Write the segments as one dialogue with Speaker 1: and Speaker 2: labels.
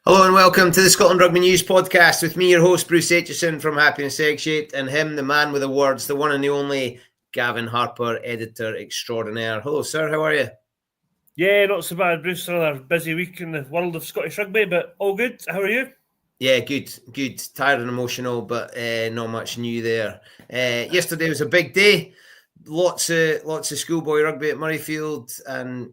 Speaker 1: Hello and welcome to the Scotland Rugby News Podcast with me, your host, Bruce Aitchison from Happy and Egg-Shaped, and him, the man with the words, the one and the only Gavin Harper, editor extraordinaire. Hello, sir. How are you?
Speaker 2: Yeah, not so bad, Bruce. Another busy week in the world of Scottish rugby, but all good. How are you?
Speaker 1: Yeah, good. Tired and emotional, but not much new there. Yesterday was a big day. Lots of schoolboy rugby at Murrayfield, and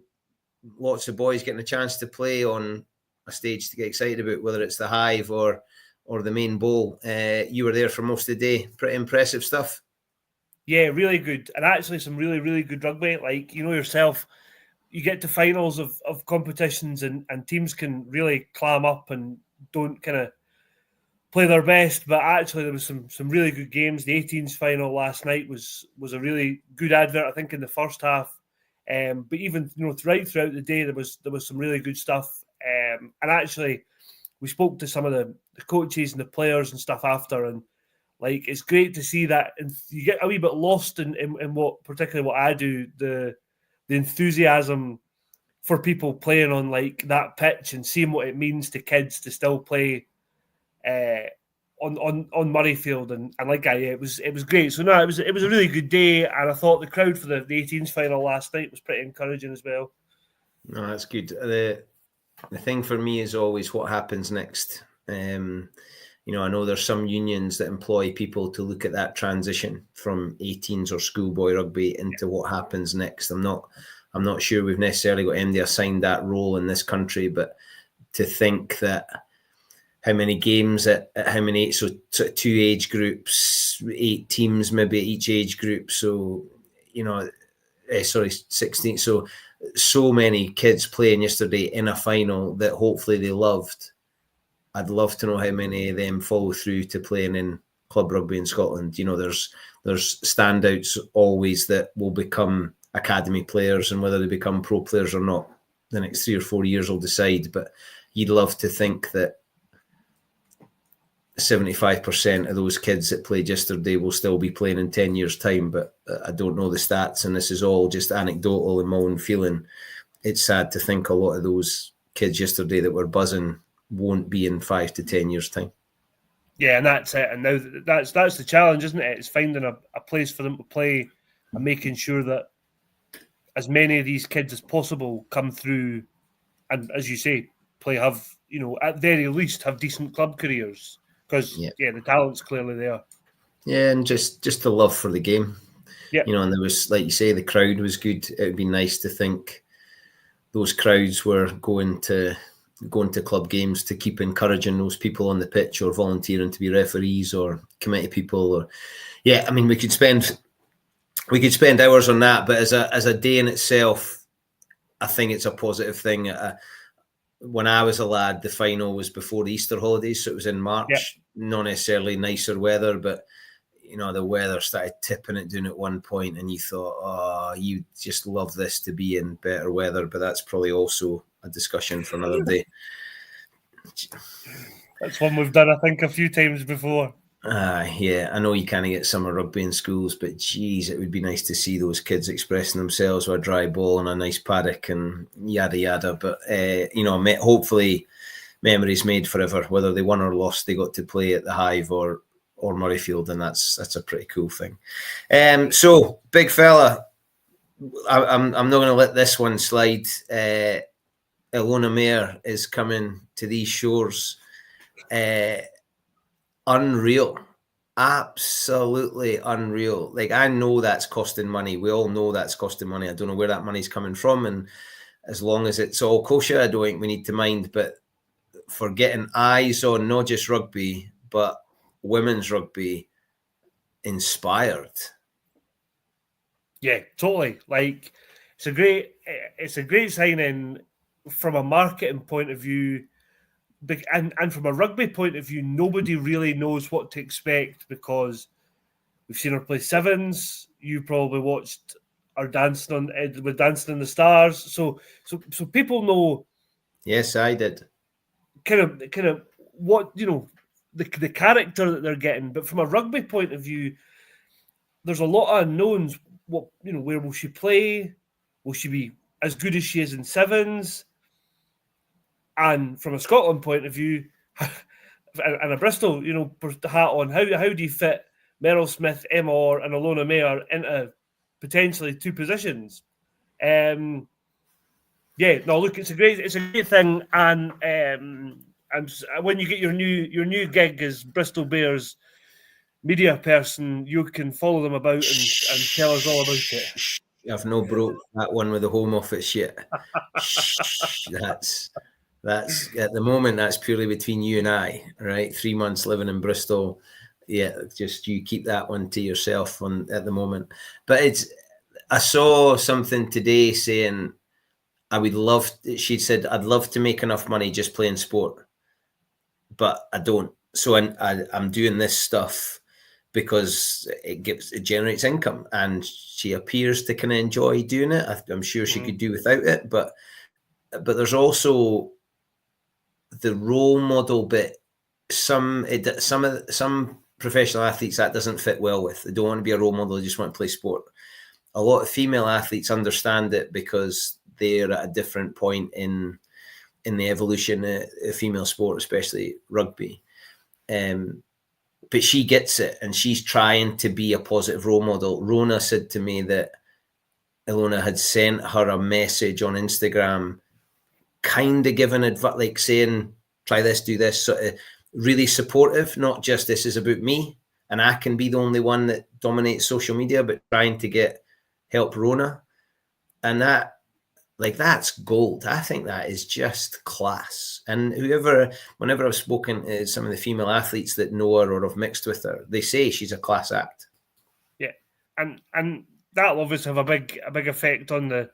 Speaker 1: lots of boys getting a chance to play on a stage to get excited about, whether it's the Hive or the main bowl. You were there for most of the day. Pretty impressive stuff.
Speaker 2: Yeah, really good. And actually some really, really good rugby. Like, you know yourself, you get to finals of competitions and teams can really clam up and don't kind of play their best. But actually there was some really good games. The 18s final last night was a really good advert, I think, in the first half. But even throughout the day there was some really good stuff. And actually, we spoke to some of the coaches and the players and stuff after, and like it's great to see that. And you get a wee bit lost in what, particularly what I do, the enthusiasm for people playing on like that pitch and seeing what it means to kids to still play on Murrayfield and like it was great. So no, it was a really good day, and I thought the crowd for the 18s final last night was pretty encouraging as well.
Speaker 1: No, that's good. The thing for me is always what happens next. I know there's some unions that employ people to look at that transition from 18s or schoolboy rugby into what happens next. I'm not sure we've necessarily got MD assigned that role in this country, but to think that how many games at how many, so two age groups, 8 teams maybe at each age group. So, 16. So many kids playing yesterday in a final that hopefully they loved. I'd love to know how many of them follow through to playing in club rugby in Scotland. There's standouts always that will become academy players, and whether they become pro players or not, the next 3 or 4 years will decide. But you'd love to think that 75% of those kids that played yesterday will still be playing in 10 years' time, but I don't know the stats, and this is all just anecdotal in my own feeling. It's sad to think a lot of those kids yesterday that were buzzing won't be in 5 to 10 years' time.
Speaker 2: Yeah, and that's it. And now that's the challenge, isn't it? It's finding a place for them to play and making sure that as many of these kids as possible come through and, as you say, at very least have decent club careers. Because, the talent's clearly there.
Speaker 1: Yeah, and just the love for the game. Yeah. And there was, like you say, the crowd was good. It would be nice to think those crowds were going to club games to keep encouraging those people on the pitch or volunteering to be referees or committee people. Or we could spend hours on that, but as a day in itself, I think it's a positive thing. When I was a lad, the final was before the Easter holidays, so it was in March. Yeah. Not necessarily nicer weather, but the weather started tipping it down at one point, and you thought, oh, you just love this to be in better weather. But that's probably also a discussion for another day.
Speaker 2: That's one we've done, I think, a few times before.
Speaker 1: Yeah, I know you can't get summer rugby in schools, but geez, it would be nice to see those kids expressing themselves with a dry ball and a nice paddock and yada yada. But hopefully, memories made forever. Whether they won or lost, they got to play at the Hive or Murrayfield, and that's a pretty cool thing. So big fella, I'm not going to let this one slide. Ilona Mayer is coming to these shores. Unreal, absolutely unreal. Like, I know that's costing money. We all know that's costing money. I don't know where that money's coming from, and as long as it's all kosher, I don't think we need to mind. But for getting eyes on not just rugby but women's rugby inspired.
Speaker 2: Yeah, totally. Like, it's a great signing from a marketing point of view. And from a rugby point of view, nobody really knows what to expect because we've seen her play sevens. You probably watched her dancing with Dancing in the Stars. So people know.
Speaker 1: Yes, I did.
Speaker 2: Kind of what the character that they're getting, but from a rugby point of view, there's a lot of unknowns. What where will she play? Will she be as good as she is in sevens? And from a Scotland point of view, and a Bristol, hat on, how do you fit Meryl Smith, Emma Orr, and Alona Mayer into potentially two positions? Look, it's a great thing, and when you get your new gig as Bristol Bears media person, you can follow them about and tell us all about it.
Speaker 1: I've no broke that one with the Home Office yet. That's at the moment, that's purely between you and I, right? 3 months living in Bristol. Yeah, just you keep that one to yourself at the moment. But I saw something today saying she said, I'd love to make enough money just playing sport, but I don't. So I'm doing this stuff because it generates income, and she appears to kind of enjoy doing it. I'm sure she could do without it, but there's also the role model bit. Some professional athletes that doesn't fit well with. They don't want to be a role model. They just want to play sport. A lot of female athletes understand it because they're at a different point in the evolution of female sport, especially rugby. But she gets it, and she's trying to be a positive role model. Rona said to me that Ilona had sent her a message on Instagram, kind of giving advice, like saying, try this, do this, sort of really supportive, not just this is about me and I can be the only one that dominates social media, but trying to help Rona. And that's gold. I think that is just class. And whenever I've spoken to some of the female athletes that know her or have mixed with her, they say she's a class act.
Speaker 2: Yeah. And that'll obviously have a big effect on the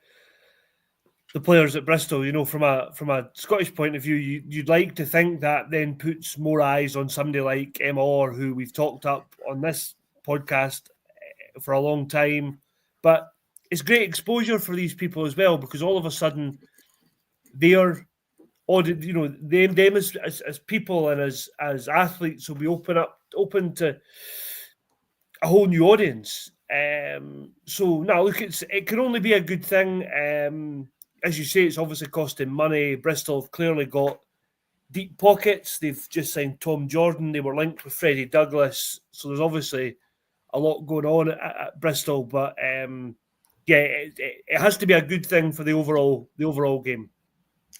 Speaker 2: players at Bristol. From a Scottish point of view, you'd like to think that then puts more eyes on somebody like Emma Orr, who we've talked up on this podcast for a long time. But it's great exposure for these people as well, because all of a sudden they're them as people and as athletes will be open to a whole new audience. So now look, it can only be a good thing. As you say, it's obviously costing money. Bristol have clearly got deep pockets. They've just signed Tom Jordan. They were linked with Freddie Douglas. So there's obviously a lot going on at Bristol. But it has to be a good thing for the overall game.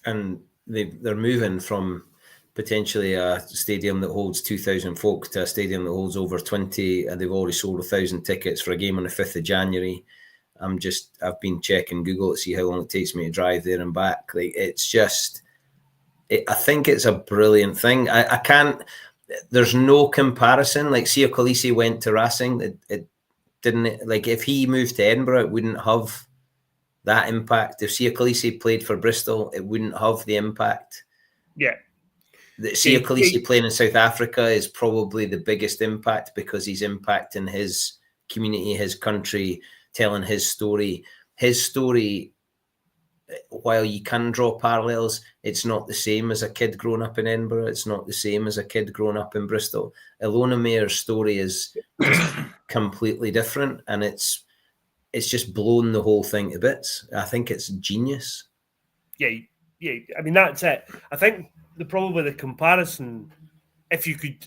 Speaker 1: And they're moving from potentially a stadium that holds 2,000 folk to a stadium that holds over 20. And they've already sold 1,000 tickets for a game on the 5th of January. I've been checking Google to see how long it takes me to drive there and back. Like, I think it's a brilliant thing. I can't, there's no comparison. Like, Sia Khaleesi went to Racing. It didn't, like, if he moved to Edinburgh, it wouldn't have that impact. If Sia Khaleesi played for Bristol, it wouldn't have the impact.
Speaker 2: Yeah.
Speaker 1: Sia Khaleesi playing in South Africa is probably the biggest impact, because he's impacting his community, his country, telling his story. His story, while you can draw parallels, it's not the same as a kid growing up in Edinburgh. It's not the same as a kid growing up in Bristol. Ilona Mayer's story is just completely different, and it's just blown the whole thing to bits. I think it's genius.
Speaker 2: Yeah. I mean, that's it. I think probably the comparison, if you could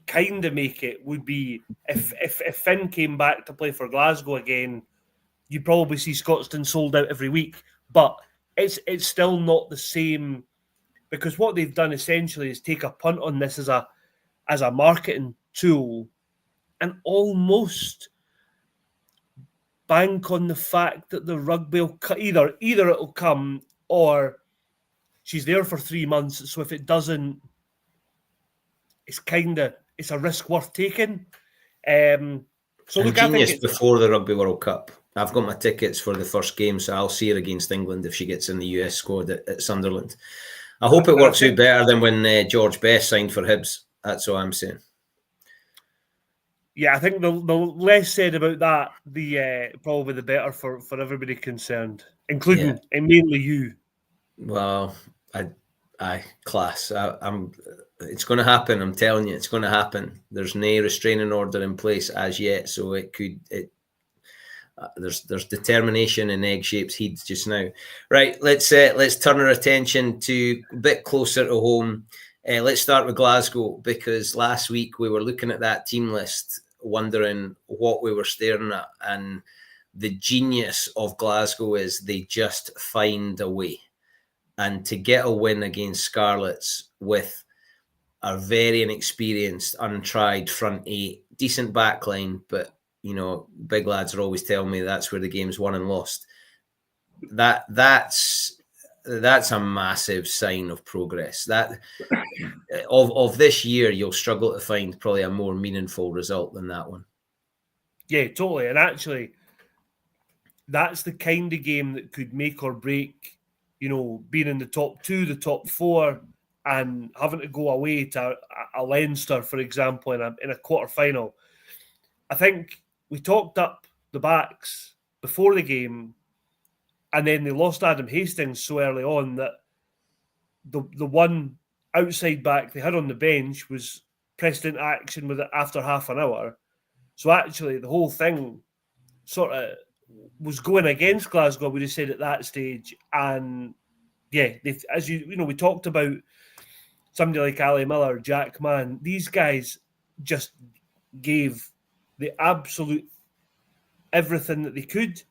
Speaker 2: kind of make it, would be if Finn came back to play for Glasgow again, you'd probably see Scotstoun sold out every week. But it's still not the same, because what they've done essentially is take a punt on this as a marketing tool and almost bank on the fact that the rugby will either it'll come, or she's there for 3 months. So if it doesn't, it's a risk worth taking. So look,
Speaker 1: I think before the Rugby World Cup, I've got my tickets for the first game, so I'll see her against England if she gets in the US squad at Sunderland. I hope it works out better than when George Best signed for Hibs. That's what I'm saying.
Speaker 2: Yeah, I think the less said about that, probably the better for everybody concerned, including and mainly you.
Speaker 1: Well, I class. It's going to happen. I'm telling you, it's going to happen. There's no restraining order in place as yet, so there's determination in egg-shaped heads just now. Right, let's turn our attention to a bit closer to home. Let's start with Glasgow, because last week we were looking at that team list, wondering what we were staring at, and the genius of Glasgow is they just find a way. And to get a win against Scarlets with a very inexperienced, untried front eight, decent backline, but big lads are always telling me that's where the game's won and lost. That's a massive sign of progress. That of this year, you'll struggle to find probably a more meaningful result than that one.
Speaker 2: Yeah, totally. And actually, that's the kind of game that could make or break, being in the top 2, the top 4, and having to go away to a Leinster, for example, in a quarter-final. I think we talked up the backs before the game, and then they lost Adam Hastings so early on that the one outside back they had on the bench was pressed into action with it after half an hour. So actually, the whole thing sort of was going against Glasgow, we just said at that stage. And yeah, as we talked about somebody like Ali Miller, Jack Mann, these guys just gave the absolute everything that they could,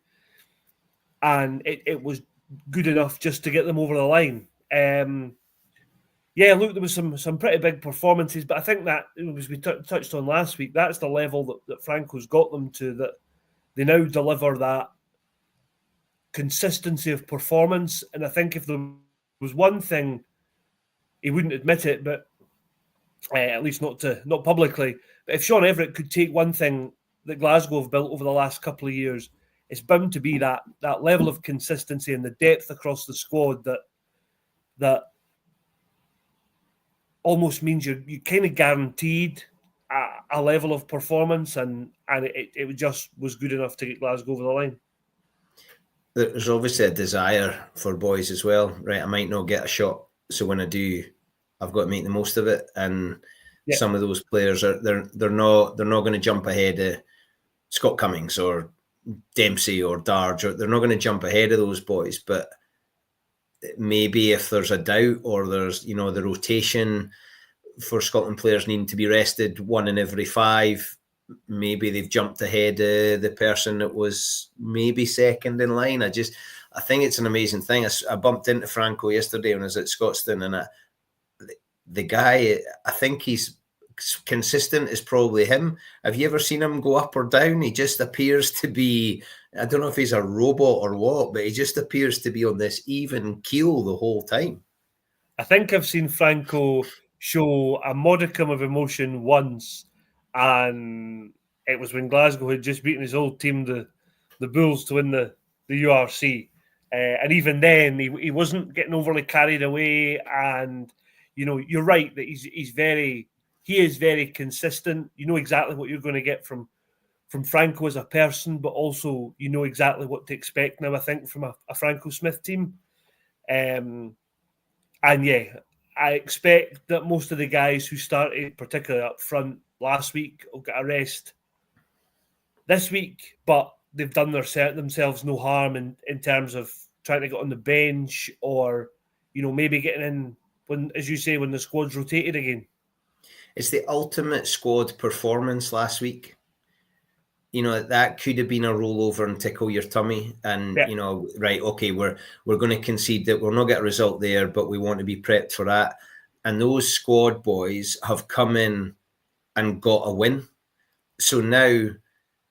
Speaker 2: and it was good enough just to get them over the line. Look, there was some pretty big performances, but I think that, as we touched on last week, that's the level that Franco's got them to, that they now deliver that consistency of performance. And I think if there was one thing, he wouldn't admit it, but at least not publicly, but if Sean Everett could take one thing that Glasgow have built over the last couple of years, it's bound to be that level of consistency and the depth across the squad that almost means you kind of guaranteed a level of performance, and it just was good enough to get Glasgow over the line.
Speaker 1: There's obviously a desire for boys as well, right? I might not get a shot, so when I do, I've got to make the most of it. And some of those players they're not going to jump ahead of Scott Cummings or Dempsey or Darge, or they're not going to jump ahead of those boys. But maybe if there's a doubt, or there's the rotation for Scotland players needing to be rested 1 in every 5, maybe they've jumped ahead of the person that was maybe second in line. I think it's an amazing thing. I bumped into Franco yesterday when I was at Scotstoun, and the guy, I think he's consistent is probably him. Have you ever seen him go up or down? He just appears to be, I don't know if he's a robot or what, but he just appears to be on this even keel the whole time.
Speaker 2: I think I've seen Franco show a modicum of emotion once, and it was when Glasgow had just beaten his old team, the Bulls, to win the URC. And even then, he wasn't getting overly carried away. And, you're right that he is very consistent. You know exactly what you're going to get from Franco as a person, but also you know exactly what to expect now, I think, from a Franco Smith team. I expect that most of the guys who started, particularly up front last week, will get a rest this week, but they've done themselves no harm in terms of trying to get on the bench, or maybe getting in when, as you say, when the squad's rotated again.
Speaker 1: It's the ultimate squad performance last week. That could have been a rollover and tickle your tummy, and right, okay, we're going to concede that we'll not get a result there, but we want to be prepped for that. And those squad boys have come in and got a win. So now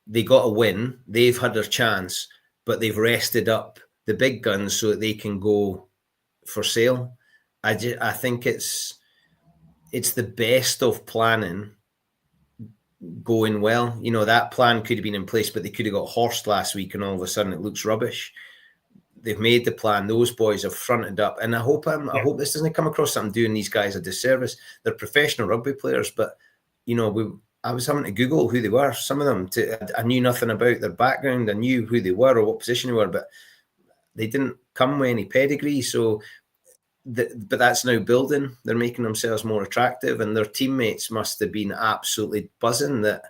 Speaker 1: they got a win, they've had their chance, but they've rested up the big guns so that they can go for sale. I think it's the best of planning going well. That plan could have been in place, but they could have got horsed last week, and all of a sudden it looks rubbish. They've made the plan. Those boys have fronted up, and I hope this doesn't come across that I'm doing these guys a disservice. They're professional rugby players, but I was having to Google who they were. Some of them, I knew nothing about their background. I knew who they were or what position they were, but they didn't come with any pedigree. So, but that's now building. They're making themselves more attractive, and their teammates must have been absolutely buzzing that,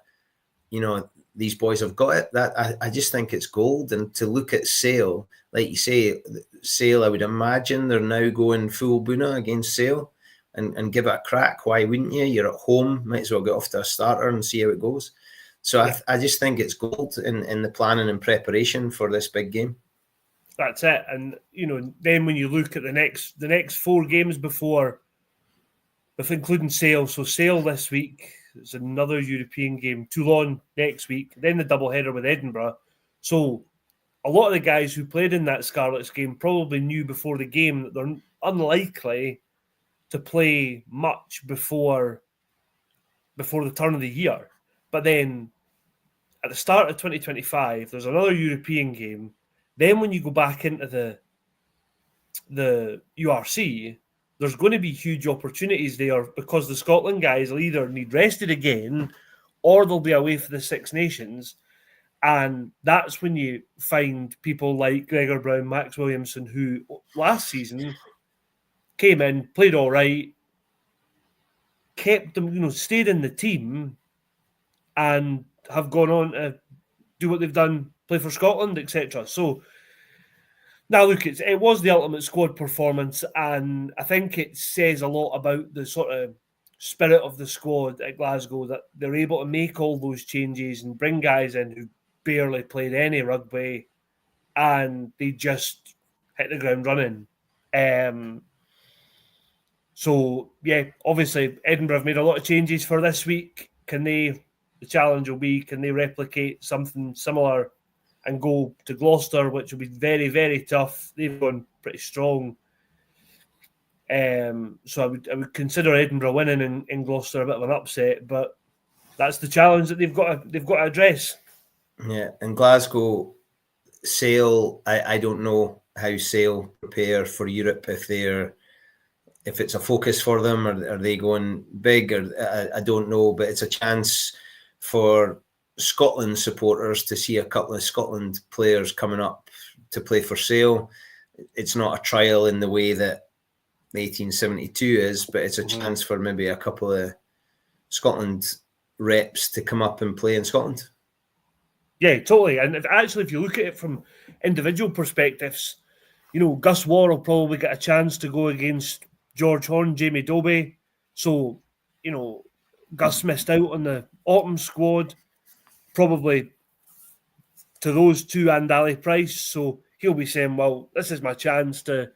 Speaker 1: these boys have got it. That I just think it's gold. And to look at Sale, like you say, Sale, I would imagine they're now going full Buna against Sale and give it a crack. Why wouldn't you? You're at home, might as well get off to a starter and see how it goes. So I just think it's gold in the planning and preparation for this big game.
Speaker 2: That's it. And, then when you look at the next 4 games before, if including Sale, so Sale this week, it's another European game, Toulon next week, then the doubleheader with Edinburgh. So a lot of the guys who played in that Scarlets game probably knew before the game that they're unlikely to play much before the turn of the year. But then at the start of 2025, there's another European game. Then when you go back into the URC, there's going to be huge opportunities there because the Scotland guys will either need rested again or they'll be away for the Six Nations. And that's when you find people like Gregor Brown, Max Williamson, who last season came in, played all right, kept them, stayed in the team and have gone on to do what they've done, play for Scotland, etc. So now look, it was the ultimate squad performance, and I think it says a lot about the sort of spirit of the squad at Glasgow that they're able to make all those changes and bring guys in who barely played any rugby, and they just hit the ground running. So yeah, obviously Edinburgh have made a lot of changes for this week. The challenge will be, can they replicate something similar and go to Gloucester, which will be very, very tough. They've gone pretty strong. So I would consider Edinburgh winning in Gloucester a bit of an upset, but that's the challenge that they've got to address.
Speaker 1: Yeah, and Glasgow, Sale, I don't know how Sale prepare for Europe, if it's a focus for them, or are they going big, or I don't know, but it's a chance for Scotland supporters to see a couple of Scotland players coming up to play for Sale. It's not a trial in the way that 1872 is, but it's a chance for maybe a couple of Scotland reps to come up and play in Scotland.
Speaker 2: Yeah, totally. And if you look at it from individual perspectives, Gus Waugh will probably get a chance to go against George Horn, Jamie Dobie. So, Gus missed out on the autumn squad, probably to those two and Ali Price. So he'll be saying, well, this is my chance to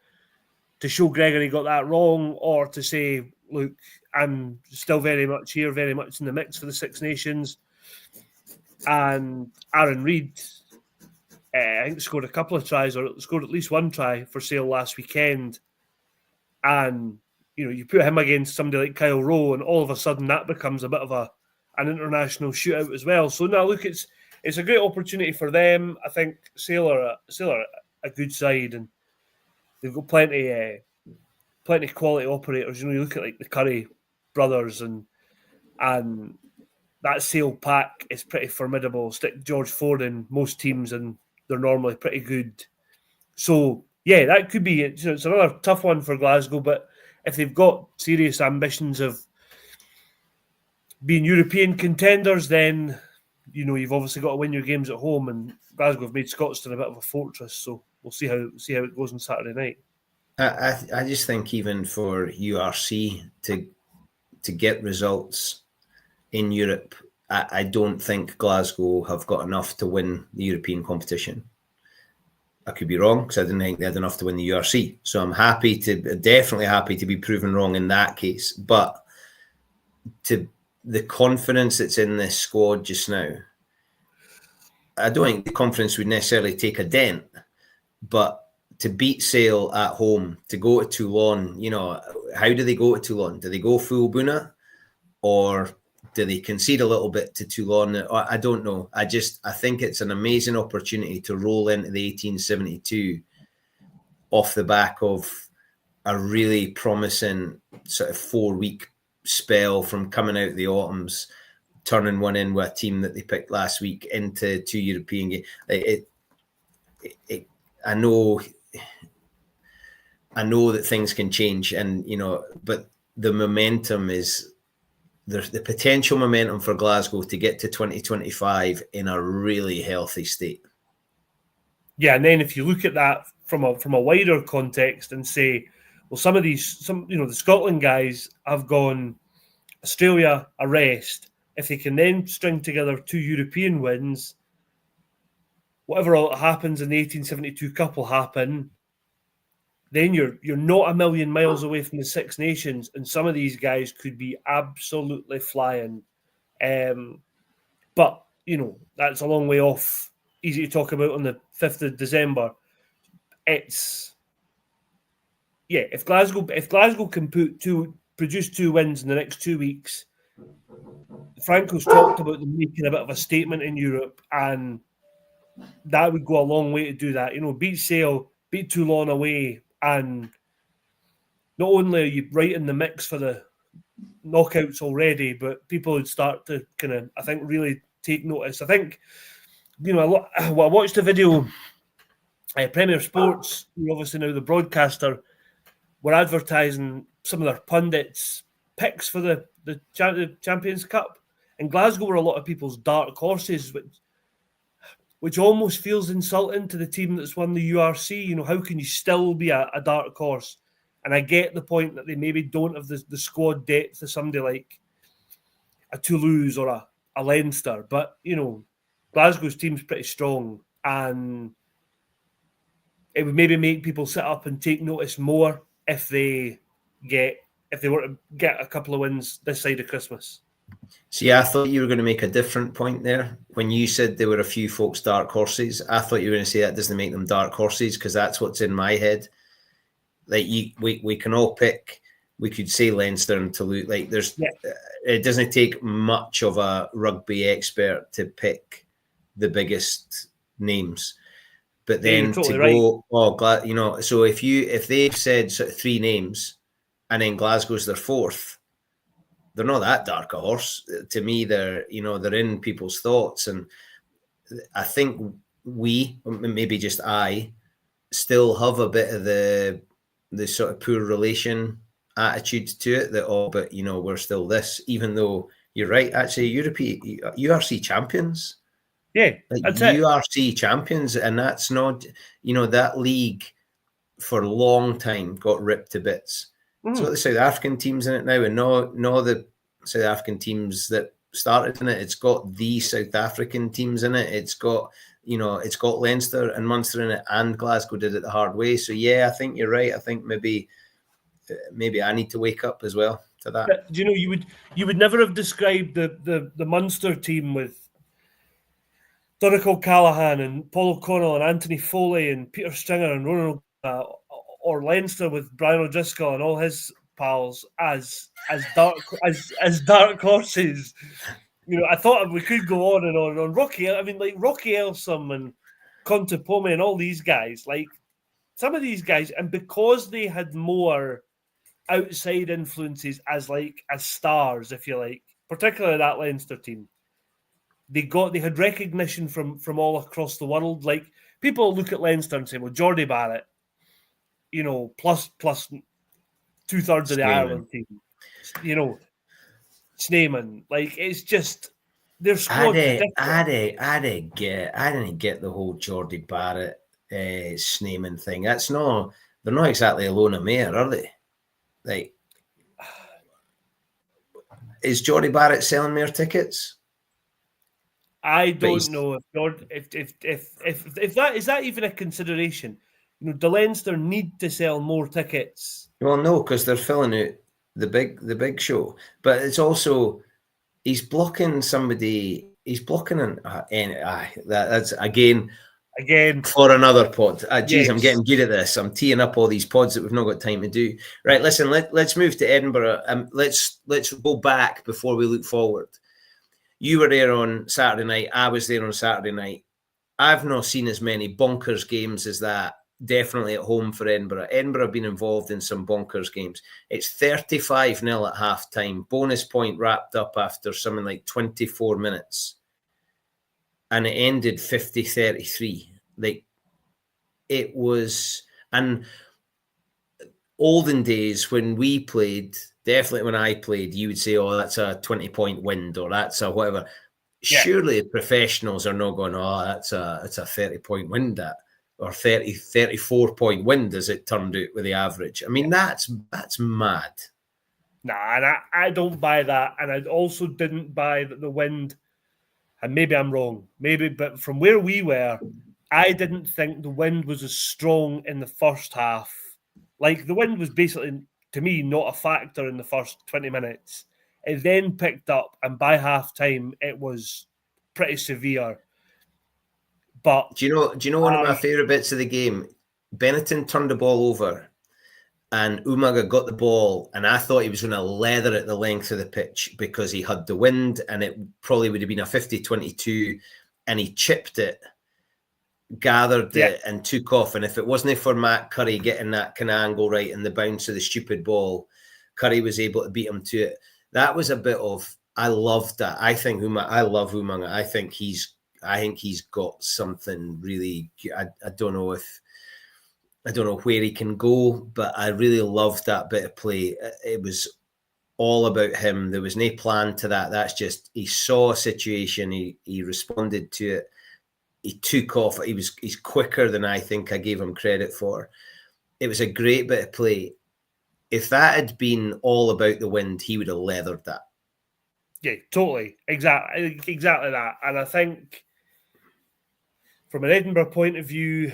Speaker 2: show Gregory got that wrong, or to say, look, I'm still very much here, very much in the mix for the Six Nations. And Aaron Reid, I think, scored a couple of tries, or scored at least one try for Sale last weekend. And, you put him against somebody like Kyle Rowe, and all of a sudden that becomes a bit of an international shootout as well. So now, look, it's a great opportunity for them. I think Sale are a good side, and they've got plenty quality operators. You look at like the Curry brothers, and that Sale pack is pretty formidable. Stick George Ford in most teams, and they're normally pretty good. So yeah, that could be it's another tough one for Glasgow. But if they've got serious ambitions of being European contenders, then you've obviously got to win your games at home. And Glasgow have made Scotstoun a bit of a fortress. So we'll see how it goes on Saturday night.
Speaker 1: I just think even for URC to get results in Europe, I don't think Glasgow have got enough to win the European competition. I could be wrong, because I didn't think they had enough to win the URC. So I'm definitely happy to be proven wrong in that case. But to the confidence that's in this squad just now, I don't think the confidence would necessarily take a dent, but to beat Sale at home, to go to Toulon, how do they go to Toulon? Do they go full Buna, or do they concede a little bit to Toulon? I don't know. I think it's an amazing opportunity to roll into the 1872 off the back of a really promising sort of 4-week spell from coming out of the autumns, turning one in with a team that they picked last week into 2 European games. I know that things can change, and but the momentum is there's the potential momentum for Glasgow to get to 2025 in a really healthy state.
Speaker 2: Yeah, and then if you look at that from a wider context and say, well, the Scotland guys have gone Australia, a rest. If they can then string together 2 European wins, whatever happens in the 1872 Cup will happen. Then you're not a million miles away from the Six Nations, and some of these guys could be absolutely flying. But that's a long way off. Easy to talk about on the 5th of December. If Glasgow can produce 2 wins in the next 2 weeks, Franco's talked about them making a bit of a statement in Europe, and that would go a long way to do that. Beat Sale, beat Toulon away, and not only are you right in the mix for the knockouts already, but people would start to kind of, I think, really take notice. I think, I watched the video. Premier Sports, obviously now the broadcaster, were advertising some of their pundits' picks for the Champions Cup. And Glasgow were a lot of people's dark horses, which almost feels insulting to the team that's won the URC. How can you still be a dark horse? And I get the point that they maybe don't have the squad depth of somebody like a Toulouse or a Leinster. But, Glasgow's team's pretty strong. And it would maybe make people sit up and take notice more if they were to get a couple of wins this side of Christmas.
Speaker 1: See, I thought you were going to make a different point there. When you said there were a few folks dark horses, I thought you were going to say that doesn't make them dark horses, because that's what's in my head. Like, we can all pick. We could say Leinster and Toulouse. Like, it doesn't take much of a rugby expert to pick the biggest names. But then totally to go, so if they've said sort of 3 names and then Glasgow's their 4th, they're not that dark a horse. To me, they're in people's thoughts. And I think maybe just I, still have a bit of the sort of poor relation attitude to it, that, but we're still this, even though you're right, actually, URC champions.
Speaker 2: Yeah,
Speaker 1: that's URC champions, and that's not, that league for a long time got ripped to bits. It's got the South African teams in it now, and no the South African teams that started in it. It's got the South African teams in it. It's got, it's got Leinster and Munster in it, and Glasgow did it the hard way. So yeah, I think you're right. I think maybe I need to wake up as well to that.
Speaker 2: But, you would never have described the Munster team with Doric O'Callaghan and Paul O'Connell and Anthony Foley and Peter Stringer and Ronan, or Leinster with Brian O'Driscoll and all his pals as dark horses. I thought we could go on and on. Rocky, Rocky Elsom and Conte Pome and all these guys, like some of these guys, and because they had more outside influences as stars, if you like, particularly that Leinster team, they had recognition from all across the world. Like, people look at Leinster and say, well, Geordie Barrett, plus 2/3 of the Ireland team, Sneeman, like, it's just their squad.
Speaker 1: I didn't get the whole Geordie Barrett Sneeman thing. They're not exactly a loan of mayor, are they? Like, is Geordie Barrett selling more tickets?
Speaker 2: I don't know if that is that even a consideration. Do Leinster need to sell more tickets?
Speaker 1: Well, no, because they're filling out the big show. But it's also, he's blocking somebody. He's blocking that's again for another pod. Yes. I'm getting good at this. I'm teeing up all these pods that we've not got time to do. Right, listen. Let's move to Edinburgh. Let's go back before we look forward. You were there on Saturday night. I was there on Saturday night. I've not seen as many bonkers games as that. Definitely at home for Edinburgh. Edinburgh have been involved in some bonkers games. It's 35-0 at half-time. Bonus point wrapped up after something like 24 minutes. And it ended 50-33. Like, it was... And olden days when we played, definitely when I played, you would say, "Oh, that's a 20-point wind," or "That's a whatever." Yeah. Surely professionals are not going, "Oh, that's a 30-point wind," that, or 34-point wind, as it turned out with the average. I mean, that's mad.
Speaker 2: Nah, and I don't buy that, and I also didn't buy that the wind. And maybe I'm wrong, but from where we were, I didn't think the wind was as strong in the first half. Like, the wind was basically, to me, not a factor in the first 20 minutes. It then picked up, and by half time, it was pretty severe. But
Speaker 1: do you know one of my favourite bits of the game? Benetton turned the ball over, and Umaga got the ball, and I thought he was going to leather it the length of the pitch because he had the wind, and it probably would have been a 50-22, and he chipped it, gathered it, and took off. And if it wasn't for Matt Curry getting that kind of angle right and the bounce of the stupid ball, Curry was able to beat him to it. That was a bit of, I loved that. I love Umaga. I think he's got something really. I don't know where he can go, but I really loved that bit of play. It was all about him. There was no plan to that. That's just, he saw a situation, he responded to it, he took off. He's quicker than I think I gave him credit for. It was a great bit of play. If that had been all about the wind, he would have leathered that.
Speaker 2: Yeah, totally. Exactly that. And I think from an Edinburgh point of view,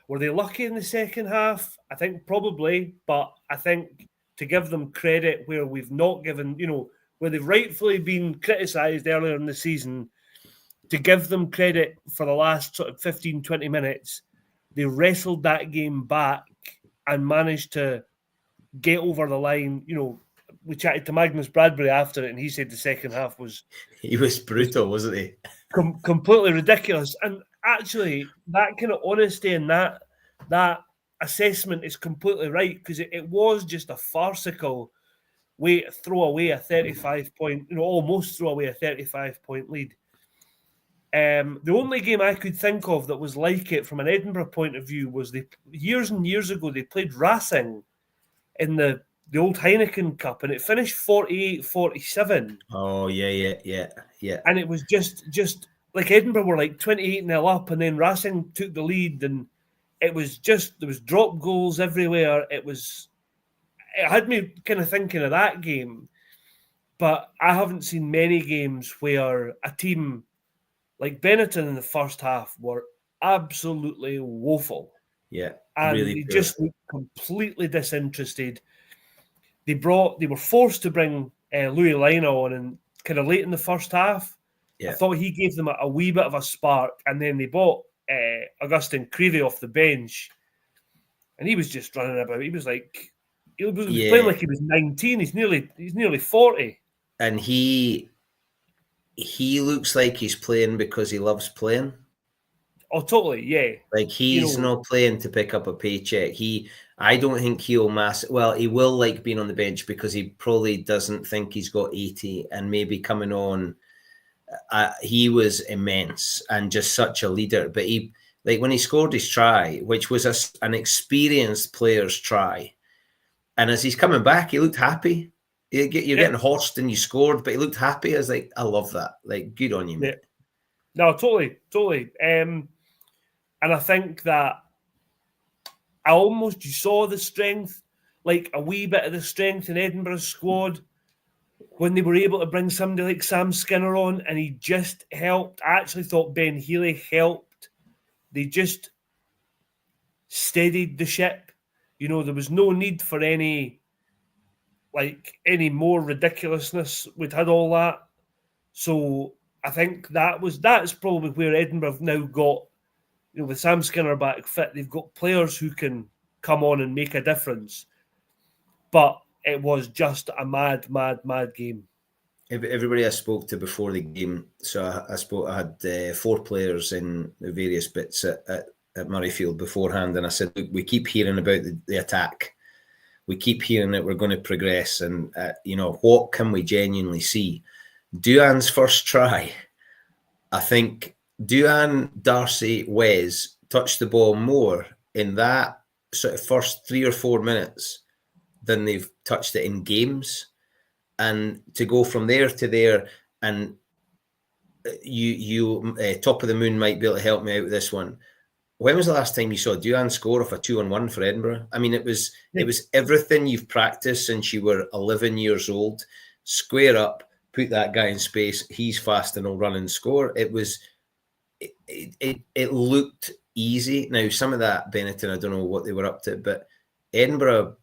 Speaker 2: were they lucky in the second half? I think probably, but I think to give them credit where we've not given, where they've rightfully been criticised earlier in the season, to give them credit for the last sort of 15, 20 minutes, they wrestled that game back and managed to get over the line. We chatted to Magnus Bradbury after it, and he said the second half was...
Speaker 1: He was brutal, wasn't he?
Speaker 2: Completely ridiculous. And actually, that kind of honesty and that assessment is completely right, because it was just a farcical way to throw away a 35-point, almost throw away a 35-point lead. The only game I could think of that was like it from an Edinburgh point of view was years and years ago, they played Racing in the old Heineken Cup, and it finished 48-47.
Speaker 1: Oh, yeah.
Speaker 2: And it was just like Edinburgh were like 28-0 up, and then Racing took the lead, and it was just, there was drop goals everywhere. It had me kind of thinking of that game, but I haven't seen many games where a team like Benetton in the first half were absolutely woeful.
Speaker 1: Yeah.
Speaker 2: And
Speaker 1: really
Speaker 2: they just looked completely disinterested. They were forced to bring Louis Lina on and kind of late in the first half. Yeah. I thought he gave them a wee bit of a spark, and then they bought Augustin Creevy off the bench, and he was just running about. He was playing like he was 19. He's nearly 40.
Speaker 1: And he looks like he's playing because he loves playing.
Speaker 2: Oh, totally, yeah.
Speaker 1: Like, he's not playing to pick up a paycheck. I don't think he'll he will like being on the bench because he probably doesn't think he's got 80, and maybe coming on, he was immense and just such a leader. But when he scored his try, which was an experienced player's try, and as he's coming back, he looked happy. You're getting horsed and you scored, but he looked happy. I was like, I love that. Like, good on you, mate.
Speaker 2: No, totally. And I think that you saw the strength, like a wee bit of the strength in Edinburgh's squad when they were able to bring somebody like Sam Skinner on, and he just helped. I actually thought Ben Healy helped. They just steadied the ship. There was no need for any more ridiculousness. We'd had all that. So I think that's probably where Edinburgh have now got, with Sam Skinner back fit, they've got players who can come on and make a difference. But it was just a mad game.
Speaker 1: Everybody I spoke to before the game, so I had 4 players in the various bits at Murrayfield beforehand, and I said, look, we keep hearing about the attack. We keep hearing that we're going to progress, and what can we genuinely see? Duan's first try, I think Duan, Darcy, Wes touched the ball more in that sort of first 3 or 4 minutes than they've touched it in games. And to go from there to there, and you top of the moon might be able to help me out with this one. When was the last time you saw Duan score off a 2-on-1 for Edinburgh? I mean, it was everything you've practiced since you were 11 years old. Square up, put that guy in space. He's fast and will run and score. It looked easy. Now, some of that, Benetton, I don't know what they were up to, but Edinburgh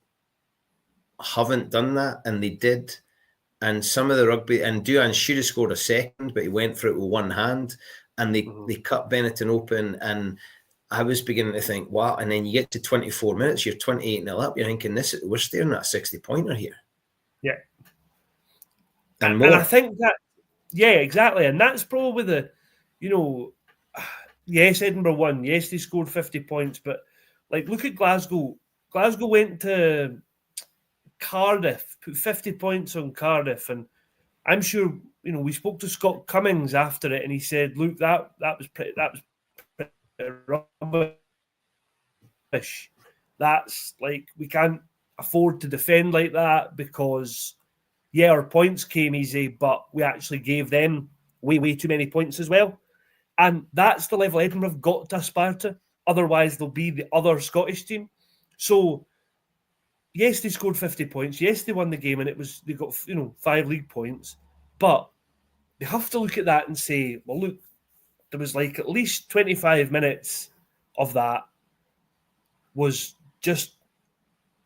Speaker 1: haven't done that, and they did. And some of the rugby, and Duan should have scored a second, but he went for it with one hand, and they cut Benetton open. And I was beginning to think, wow. And then you get to 24 minutes, you're 28-0 up. You're thinking, we're staring at a 60-pointer here.
Speaker 2: Yeah.
Speaker 1: And more.
Speaker 2: And I think that, yeah, exactly. And that's probably yes, Edinburgh won. Yes, they scored 50 points. But, like, look at Glasgow. Glasgow went to Cardiff, put 50 points on Cardiff. And I'm sure, we spoke to Scott Cummings after it, and he said, look, that was pretty rubbish. That's like, we can't afford to defend like that because, yeah, our points came easy, but we actually gave them way too many points as well. And that's the level Edinburgh have got to aspire to. Otherwise, they'll be the other Scottish team. So, yes, they scored 50 points. Yes, they won the game, and they got 5 league points. But they have to look at that and say, well, look, there was like at least 25 minutes of that was just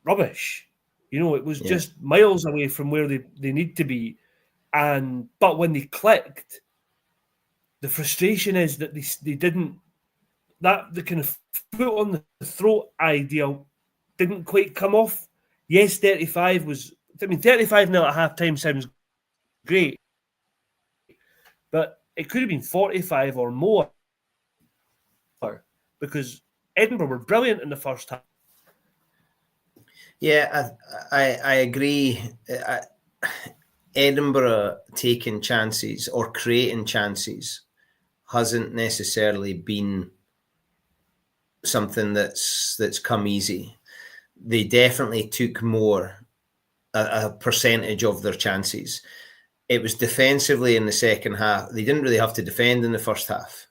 Speaker 2: rubbish. It was just miles away from where they need to be. But when they clicked, the frustration is that they didn't, that the kind of foot on the throat idea didn't quite come off. Yes, 35 0 at half time sounds great, but it could have been 45 or more because Edinburgh were brilliant in the first half.
Speaker 1: Yeah, I agree. Edinburgh taking chances or creating chances hasn't necessarily been something that's come easy. They definitely took a percentage of their chances. It was defensively in the second half. They didn't really have to defend in the first half.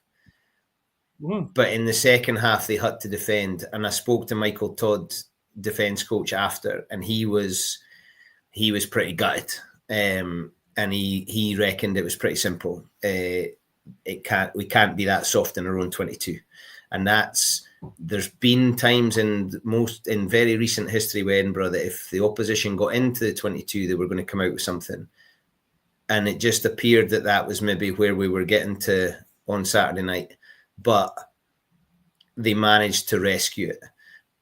Speaker 1: But in the second half, they had to defend. And I spoke to Michael Todd, defence coach, after, and he was pretty gutted. And he reckoned it was pretty simple. We can't be that soft in our own 22. And there's been times in very recent history with Edinburgh that if the opposition got into the 22, they were going to come out with something. And it just appeared that was maybe where we were getting to on Saturday night. But they managed to rescue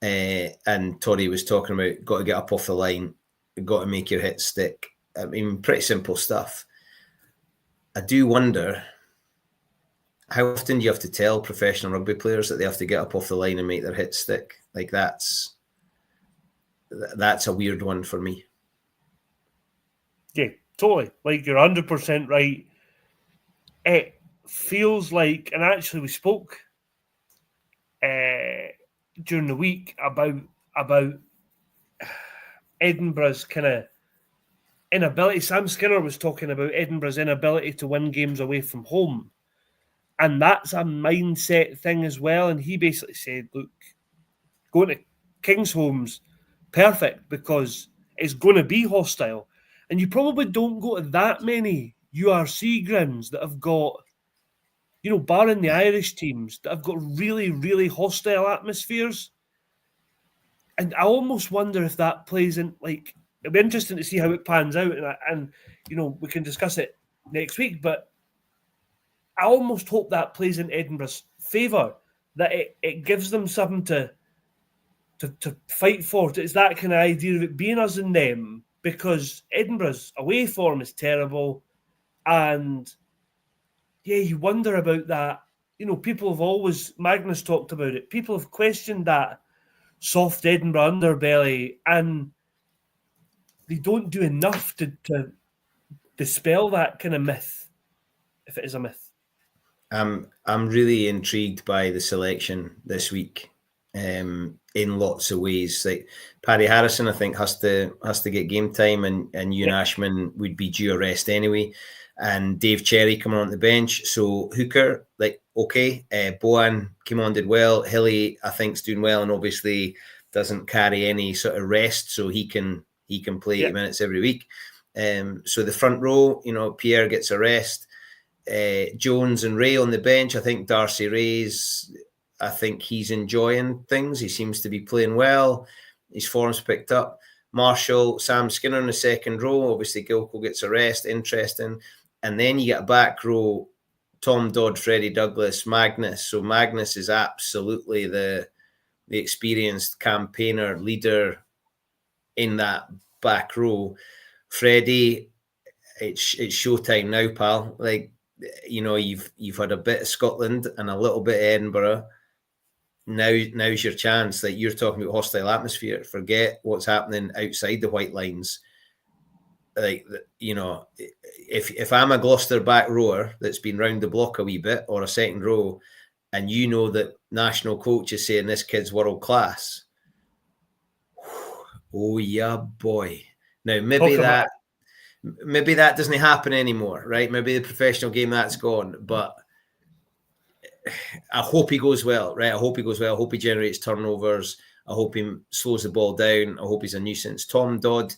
Speaker 1: it. And Toddy was talking about, got to get up off the line, got to make your hit stick. I mean, pretty simple stuff. I do wonder, how often do you have to tell professional rugby players that they have to get up off the line and make their hit stick? Like, that's a weird one for me.
Speaker 2: Yeah, totally. Like, you're 100% right. It feels like, and actually we spoke during the week about Edinburgh's kind of inability. Sam Skinner was talking about Edinburgh's inability to win games away from home. And that's a mindset thing as well. And he basically said, look, going to Kingsholm's perfect because it's going to be hostile. And you probably don't go to that many URC grounds that have got, barring the Irish teams, that have got really, really hostile atmospheres. And I almost wonder if that plays in, like, it'll be interesting to see how it pans out. And we can discuss it next week. But I almost hope that plays in Edinburgh's favour, that it gives them something to fight for. It's that kind of idea of it being us and them, because Edinburgh's away form is terrible. And, yeah, you wonder about that. People have always, Magnus talked about it, people have questioned that soft Edinburgh underbelly, and they don't do enough to dispel that kind of myth, if it is a myth. I'm
Speaker 1: really intrigued by the selection this week. in lots of ways. Like Paddy Harrison, I think has to get game time, and Ewan Ashman would be due a rest anyway. And Dave Cherry coming on the bench. So hooker, like, okay. Bohan came on, did well. Hilly, I think, is doing well, and obviously doesn't carry any sort of rest, so he can play 80 minutes every week. So the front row, Pierre gets a rest. Jones and Ray on the bench. I think Darcy Ray's, I think he's enjoying things. He seems to be playing well. His form's picked up. Marshall, Sam Skinner in the second row. Obviously, Gilco gets a rest. Interesting. And then you get a back row, Tom Dodd, Freddie Douglas, Magnus. So Magnus is absolutely the experienced campaigner, leader in that back row. Freddie, it's showtime now, pal. Like, you've had a bit of Scotland and a little bit of Edinburgh. Now's your chance. Like, you're talking about hostile atmosphere. Forget what's happening outside the white lines. Like, if I'm a Gloucester back rower that's been round the block a wee bit, or a second row, and that national coach is saying this kid's world class, oh yeah, boy. Now maybe that doesn't happen anymore, right? Maybe the professional game, that's gone, but I hope he goes well, right? I hope he goes well. I hope he generates turnovers. I hope he slows the ball down. I hope he's a nuisance. Tom Dodd,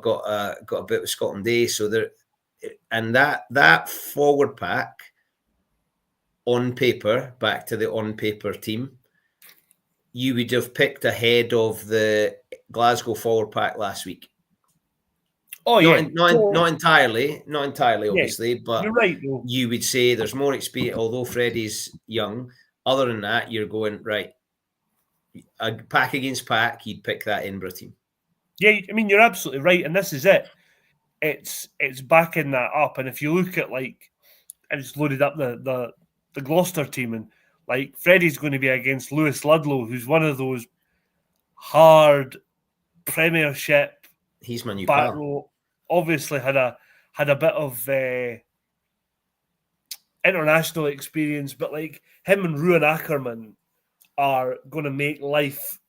Speaker 1: got a bit of Scotland Day, so there, and that forward pack on paper, back to the on paper team, you would have picked ahead of the Glasgow forward pack last week.
Speaker 2: Oh yeah,
Speaker 1: not entirely, obviously, but
Speaker 2: you're right.
Speaker 1: You would say there's more experience. Although Freddie's young, other than that, you're going right. A pack against pack, you'd pick that Edinburgh team.
Speaker 2: Yeah, I mean, you're absolutely right, and this is it. It's backing that up, and if you look at, like, I just loaded up the Gloucester team, and like Freddie's going to be against Lewis Ludlow, who's one of those hard Premiership.
Speaker 1: He's my new
Speaker 2: back
Speaker 1: pal.
Speaker 2: row. Obviously had a bit of international experience, but like him and Ruan Ackerman are going to make life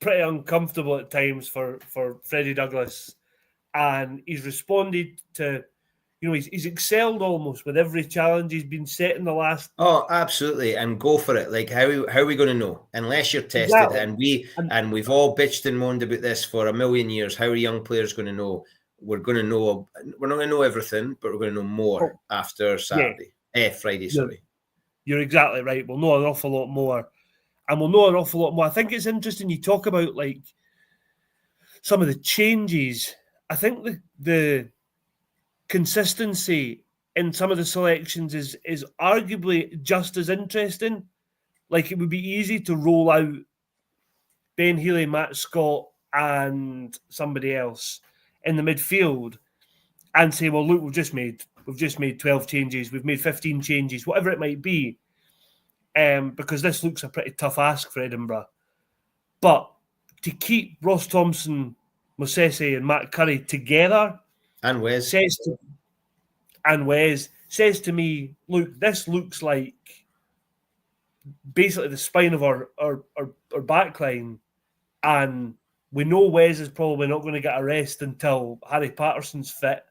Speaker 2: pretty uncomfortable at times for Freddie Douglas, and he's responded to, he's excelled almost with every challenge he's been set in the last.
Speaker 1: Oh, absolutely, and go for it. Like, how are we going to know unless you're tested? Exactly. And we've all bitched and moaned about this for a million years. How are young players going to know? We're going to know. We're not going to know everything, but we're going to know more after Saturday. Friday. Sorry.
Speaker 2: You're exactly right. We'll know an awful lot more. And we'll know an awful lot more. I think it's interesting you talk about, like, some of the changes. I think the consistency in some of the selections is arguably just as interesting. Like, it would be easy to roll out Ben Healy, Matt Scott, and somebody else in the midfield and say, well, look, we've just made 12 changes, we've made 15 changes, whatever it might be. Because this looks a pretty tough ask for Edinburgh. But to keep Ross Thompson, Mosese, and Matt Curry together,
Speaker 1: and Wes
Speaker 2: says to me, look, this looks like basically the spine of our backline, and we know Wes is probably not going to get a rest until Harry Patterson's fit.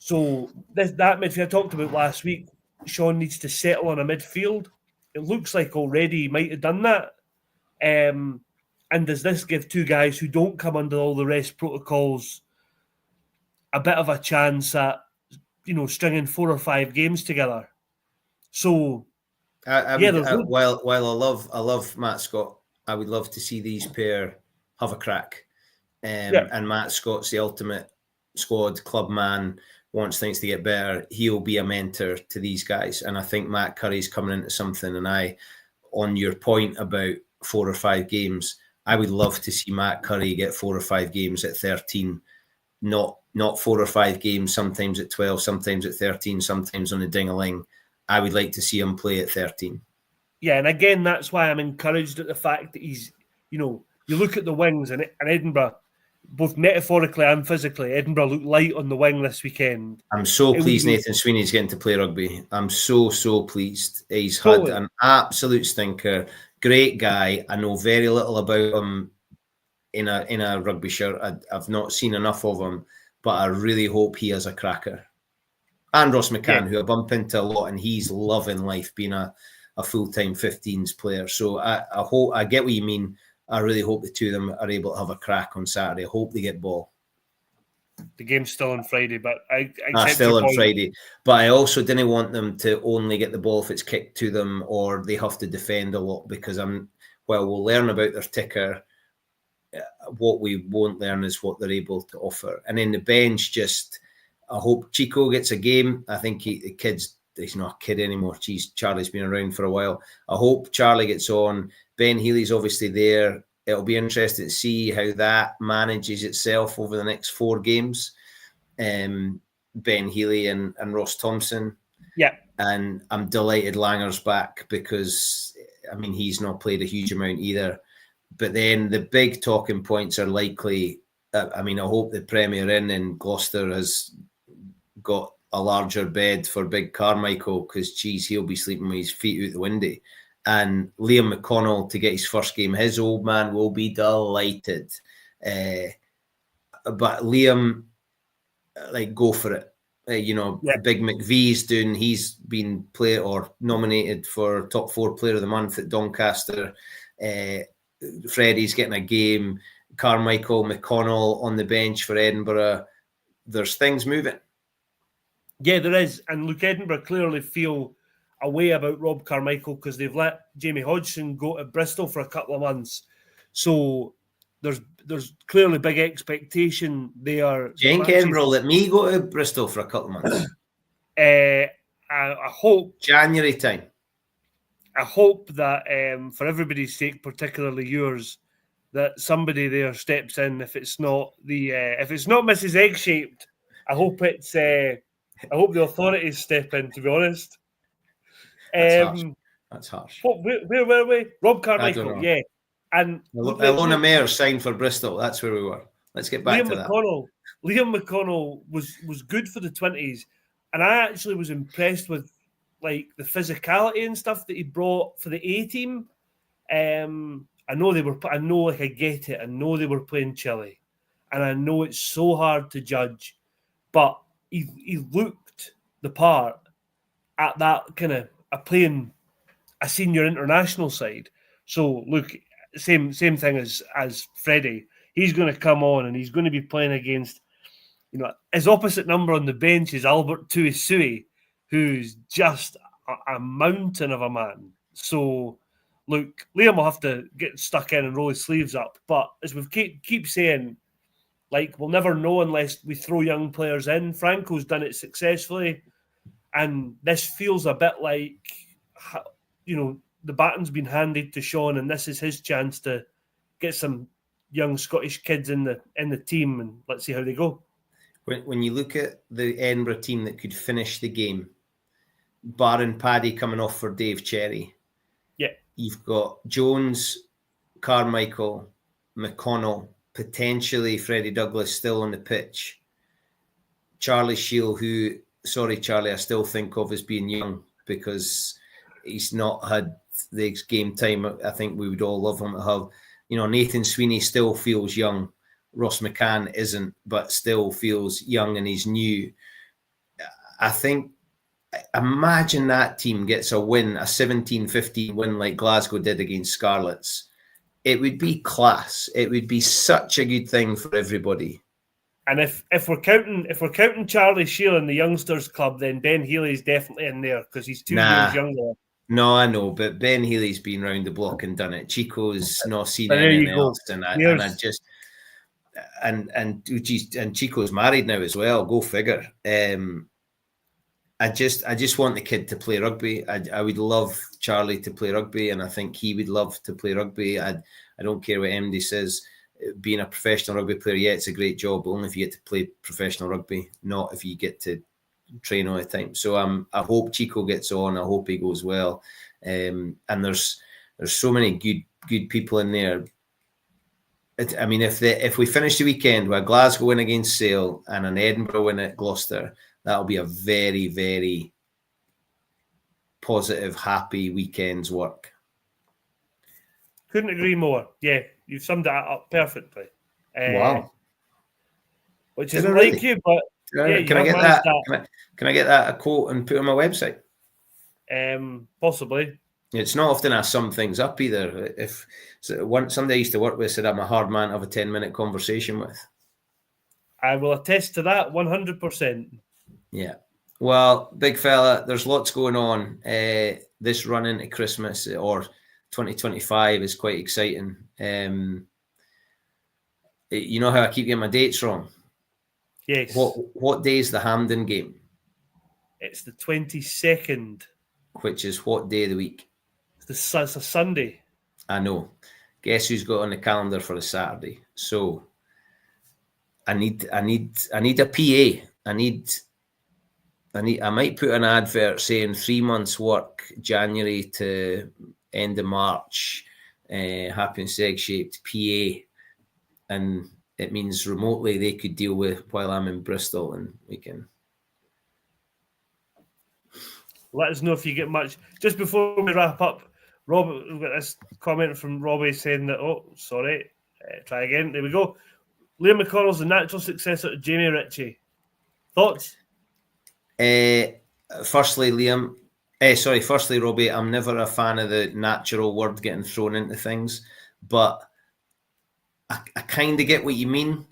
Speaker 2: So that midfield I talked about last week, Sean needs to settle on a midfield. It looks like already he might have done that. And does this give two guys who don't come under all the rest protocols a bit of a chance at, stringing 4 or 5 games together? So,
Speaker 1: while I love Matt Scott, I would love to see these pair have a crack. And Matt Scott's the ultimate squad club man. Wants things to get better. He'll be a mentor to these guys. And I think Matt Curry's coming into something. And on your point about 4 or 5 games, I would love to see Matt Curry get 4 or 5 games at 13, not 4 or 5 games, sometimes at 12, sometimes at 13, sometimes on a ding-a-ling. I would like to see him play at 13.
Speaker 2: Yeah, and again, that's why I'm encouraged at the fact that he's, you look at the wings and Edinburgh, both metaphorically and physically, Edinburgh looked light on the wing this weekend.
Speaker 1: I'm so pleased Nathan Sweeney's getting to play rugby. I'm so pleased. He's had an absolute stinker. Great guy. I know very little about him in a rugby shirt. I've not seen enough of him, but I really hope he has a cracker. And Ross McCann, who I bump into a lot, and he's loving life being a full-time 15s player. So I hope, I get what you mean. I really hope the two of them are able to have a crack on Saturday. I hope they get ball.
Speaker 2: The game's still on Friday, but I
Speaker 1: still on Friday. But I also didn't want them to only get the ball if it's kicked to them or they have to defend a lot, because we'll learn about their ticker. What we won't learn is what they're able to offer. And in the bench, I hope Chico gets a game. I think the kid's, he's not a kid anymore. Geez, Charlie's been around for a while. I hope Charlie gets on. Ben Healy's obviously there. It'll be interesting to see how that manages itself over the next 4 games. Ben Healy and Ross Thompson.
Speaker 2: Yeah.
Speaker 1: And I'm delighted Langer's back, because, I mean, he's not played a huge amount either. But then the big talking points are likely, I mean, I hope the Premier Inn in Gloucester has got a larger bed for Big Carmichael, because, geez, he'll be sleeping with his feet out the window. And Liam McConnell to get his first game. His old man will be delighted. But Liam, go for it. Big McVee's he's been nominated for top 4 player of the month at Doncaster. Freddie's getting a game. Carmichael, McConnell on the bench for Edinburgh. There's things moving.
Speaker 2: Yeah, there is. And look, Edinburgh clearly feel a way about Rob Carmichael, because they've let Jamie Hodgson go to Bristol for a couple of months. So there's clearly big expectation there.
Speaker 1: Cenk Edinburgh let me go to Bristol for a couple of months.
Speaker 2: I hope
Speaker 1: January time.
Speaker 2: I hope that for everybody's sake, particularly yours, that somebody there steps in. If it's not Mrs. Egg-shaped, I hope the authorities step in, to be honest.
Speaker 1: That's harsh.
Speaker 2: Where were we? Rob Carmichael, yeah. And
Speaker 1: Ilona Mayer signed for Bristol. That's where we were. Let's get back to that.
Speaker 2: Liam McConnell was good for the 20s, and I actually was impressed with the physicality and stuff that he brought for the A team. I get it. I know they were playing Chile, and I know it's so hard to judge, but he looked the part at that kind of playing a senior international side. So look, same thing as Freddie. He's going to come on and he's going to be playing against, his opposite number on the bench is Albert Tuisui, who's just a mountain of a man. So look, Liam will have to get stuck in and roll his sleeves up. But as we keep saying, we'll never know unless we throw young players in. Franco's done it successfully. And this feels a bit like, the baton's been handed to Sean, and this is his chance to get some young Scottish kids in the team, and let's see how they go.
Speaker 1: When you look at the Edinburgh team that could finish the game, barring Paddy coming off for Dave Cherry, you've got Jones, Carmichael, McConnell, potentially Freddie Douglas still on the pitch, Charlie Shield, who, sorry Charlie, I still think of as being young because he's not had the game time I think we would all love him to have. Nathan Sweeney still feels young. Ross McCann isn't, but still feels young and he's new. I think, imagine that team gets a win, a 17-15 win like Glasgow did against Scarlets. It would be class. It would be such a good thing for everybody.
Speaker 2: And if we're counting Charlie Shield in the youngsters club, then Ben Healy's definitely in there because he's 2 years younger.
Speaker 1: No, I know, but Ben Healy's been round the block and done it. Chico's not seen anything else, and Chico's married now as well. Go figure. I just want the kid to play rugby. I would love Charlie to play rugby, and I think he would love to play rugby. I don't care what MD says. Being a professional rugby player, yeah, it's a great job, but only if you get to play professional rugby, not if you get to train all the time. So I hope Chico gets on. I hope he goes well. And there's so many good people in there. If we finish the weekend with a Glasgow win against Sale and an Edinburgh win at Gloucester, that'll be a very, very positive, happy weekend's work.
Speaker 2: Couldn't agree more. Yeah, you've summed that up perfectly.
Speaker 1: Wow.
Speaker 2: Which isn't like you, but
Speaker 1: can I get that? Can I get that a quote and put on my website?
Speaker 2: Possibly.
Speaker 1: It's not often I sum things up either. If somebody I used to work with said I'm a hard man to have a 10-minute conversation with.
Speaker 2: I will attest to that 100%.
Speaker 1: Yeah. Well, big fella, there's lots going on. This run into Christmas or 2025 is quite exciting. You know how I keep getting my dates wrong?
Speaker 2: Yes.
Speaker 1: What day is the Hampden game?
Speaker 2: It's the 22nd.
Speaker 1: Which is what day of the week?
Speaker 2: It's a Sunday.
Speaker 1: I know. Guess who's got on the calendar for a Saturday? So I need a PA. I might put an advert saying 3 months work, January to end of March, happy and seg-shaped PA. And it means remotely they could deal with while I'm in Bristol and we can.
Speaker 2: Let us know if you get much. Just before we wrap up, Rob, we've got this comment from Robbie saying that, try again. There we go. Liam McConnell's the natural successor to Jamie Ritchie. Thoughts?
Speaker 1: Firstly, Robbie, I'm never a fan of the natural word getting thrown into things, but I kind of get what you mean.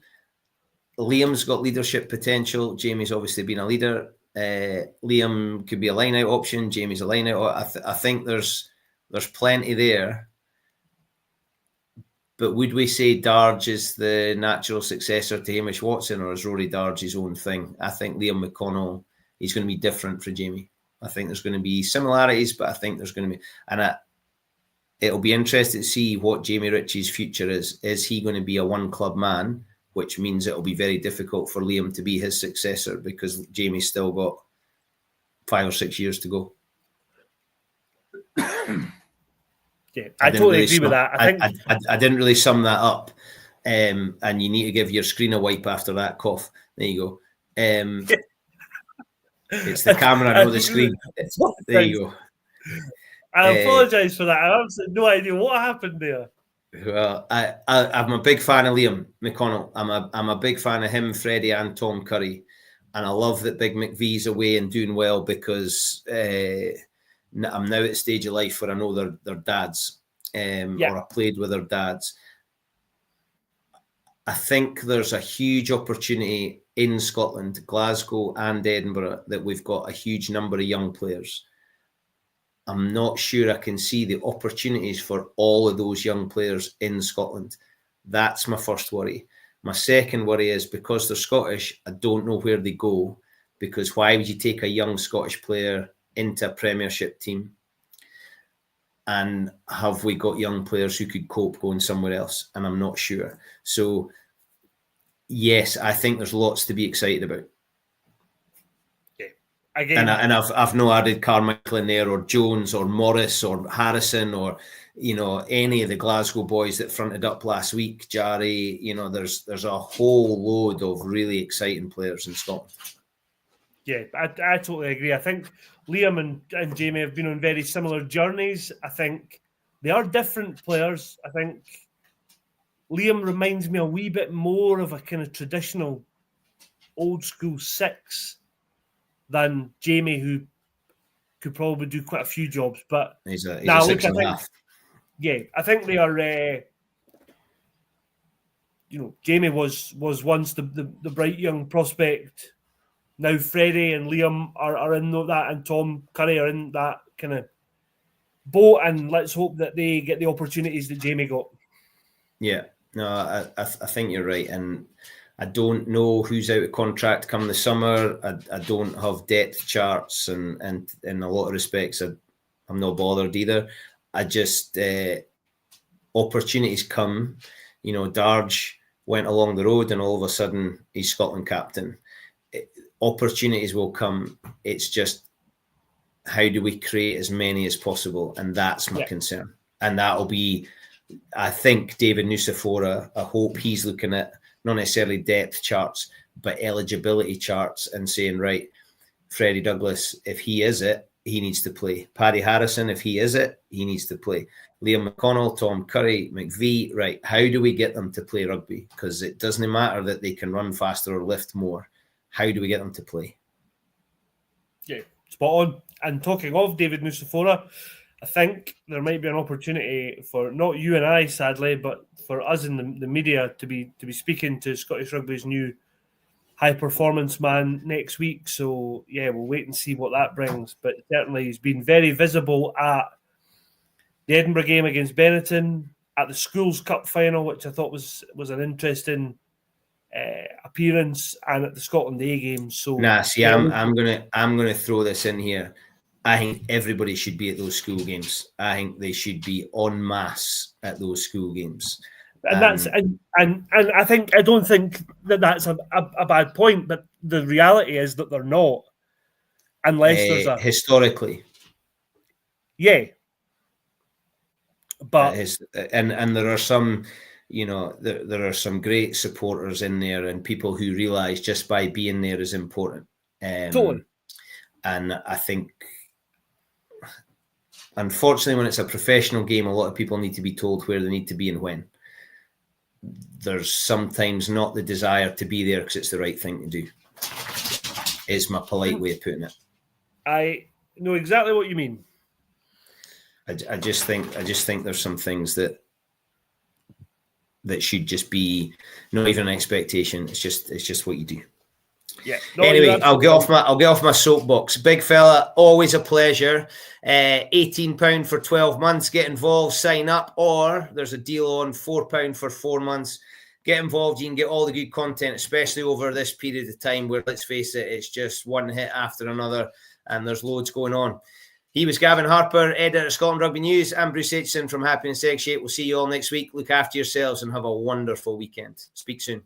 Speaker 1: Liam's got leadership potential. Jamie's obviously been a leader. Liam could be a line-out option. Jamie's a line-out. I think there's plenty there. But would we say Darge is the natural successor to Hamish Watson, or is Rory Darge his own thing? I think Liam McConnell, he's going to be different for Jamie. I think there's going to be similarities, but I think there's going to be... And it'll be interesting to see what Jamie Ritchie's future is. Is he going to be a one-club man, which means it'll be very difficult for Liam to be his successor because Jamie's still got 5 or 6 years to go.
Speaker 2: Yeah, I totally agree with that.
Speaker 1: I didn't really sum that up. And you need to give your screen a wipe after that cough. There you go. It's the camera, not the screen. There you go.
Speaker 2: I apologise for that. I have no idea what happened there.
Speaker 1: Well, I'm a big fan of Liam McConnell. I'm a big fan of him, Freddie, and Tom Curry, and I love that Big McVee's away and doing well because I'm now at the stage of life where I know their dads, or I played with their dads. I think there's a huge opportunity in Scotland, Glasgow and Edinburgh, that we've got a huge number of young players. I'm not sure I can see the opportunities for all of those young players in Scotland. That's my first worry. My second worry is because they're Scottish, I don't know where they go, because why would you take a young Scottish player into a Premiership team? And have we got young players who could cope going somewhere else? And I'm not sure. So, yes, I think there's lots to be excited about. Again. And I've not added Carmichael in there, or Jones, or Morris, or Harrison, or any of the Glasgow boys that fronted up last week. Jarry, there's a whole load of really exciting players in Scotland.
Speaker 2: Yeah, I totally agree. I think Liam and Jamie have been on very similar journeys. I think they are different players. I think Liam reminds me a wee bit more of a kind of traditional old school six than Jamie, who could probably do quite a few jobs. But
Speaker 1: he's a six and a half.
Speaker 2: Yeah, I think they are. Jamie was once the bright young prospect. Now Freddie and Liam are in that, and Tom Curry are in that kind of boat. And let's hope that they get the opportunities that Jamie got. Yeah,
Speaker 1: no, I think you're right, and I don't know who's out of contract come the summer. I don't have depth charts, and in a lot of respects, I'm not bothered either. I just opportunities come. Darge went along the road, and all of a sudden he's Scotland captain. Opportunities will come. It's just how do we create as many as possible, and that's my concern. And that'll be, I think, David Nucifora. I hope he's looking at not necessarily depth charts, but eligibility charts and saying, right, Freddie Douglas, if he is it, he needs to play. Paddy Harrison, if he is it, he needs to play. Liam McConnell, Tom Curry, McVie, right, how do we get them to play rugby? Because it doesn't matter that they can run faster or lift more. How do we get them to play?
Speaker 2: Yeah, spot on. And talking of David Nucifora, I think there might be an opportunity for not you and I, sadly, but for us in the media to be speaking to Scottish Rugby's new high performance man next week. So yeah, we'll wait and see what that brings. But certainly he's been very visible at the Edinburgh game against Benetton, at the Schools Cup final, which I thought was an interesting appearance, and at the Scotland A game. So
Speaker 1: see, I'm gonna throw this in here. I think everybody should be at those school games. I think they should be en masse at those school games.
Speaker 2: And that's and I don't think that's a bad point, but the reality is that they're not, unless there's a
Speaker 1: historically.
Speaker 2: Yeah. But
Speaker 1: and there are some, there are some great supporters in there and people who realise just by being there is important.
Speaker 2: Totally.
Speaker 1: And I think, unfortunately, when it's a professional game, a lot of people need to be told where they need to be and when. There's sometimes not the desire to be there because it's the right thing to do. Is my polite way of putting it.
Speaker 2: I know exactly what you mean.
Speaker 1: I just think there's some things that should just be not even an expectation. It's just what you do.
Speaker 2: Yeah.
Speaker 1: No, anyway, I'll get off my soapbox. Big fella, always a pleasure. £18 for 12 months. Get involved, sign up, or there's a deal on £4 for 4 months. Get involved. You can get all the good content, especially over this period of time where, let's face it, it's just one hit after another, and there's loads going on. He was Gavin Harper, editor of Scotland Rugby News. I'm Bruce Aitchison from Happiness Egg Shape. We'll see you all next week. Look after yourselves and have a wonderful weekend. Speak soon.